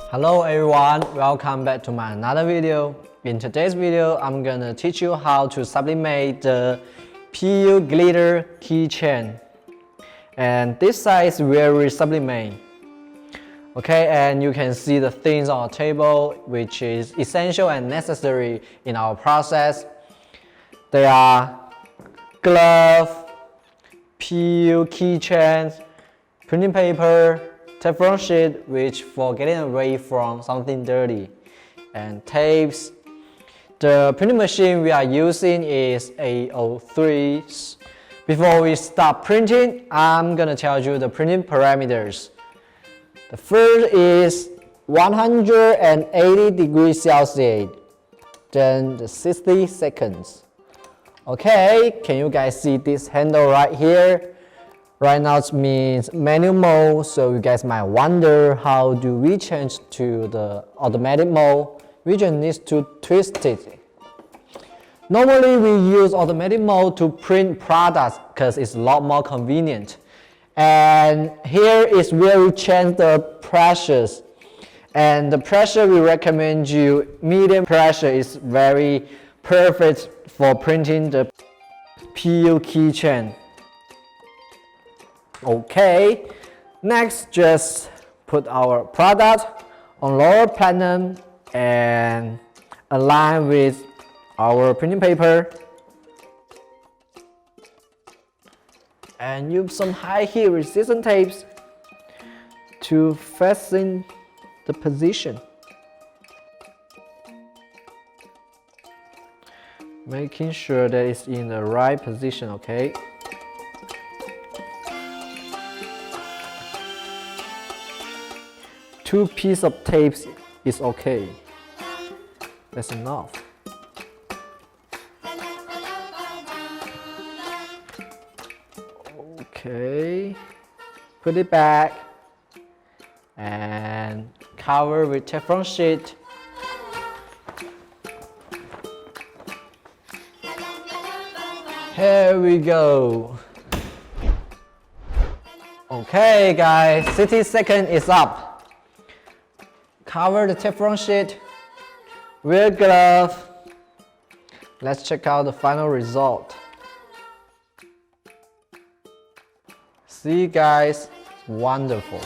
Hello everyone, welcome back to my another video. In today's video, I'm gonna teach you how to sublimate the PU glitter keychain. And this side is very sublimate. Okay, and you can see the things on the table, which is essential and necessary in our process. They are glove, PU keychains, printing paper, Teflon sheet, which for getting away from something dirty, and tapes. The printing machine we are using is A03. Before we start printing, I'm gonna tell you the printing parameters. The first is 180 degrees Celsius, then the 60 seconds. Okay, can you guys see this handle right here? Right now it means manual mode, so you guys might wonder how do we change to the automatic mode. We just need to twist it. Normally we use automatic mode to print products because it's a lot more convenient. And here is where we change the pressures. And the pressure we recommend you, medium pressure is very perfect for printing the PU keychain. Okay, next just put our product on lower platinum and align with our printing paper and use some high heat resistant tapes to fasten the position, making sure that it's in the right position. Okay, two pieces of tape is okay. That's enough. Okay, put it back and cover with Teflon sheet. Here we go. Okay guys, 60 seconds is up. Cover the Teflon sheet, wear glove. Let's check out the final result. See guys, wonderful.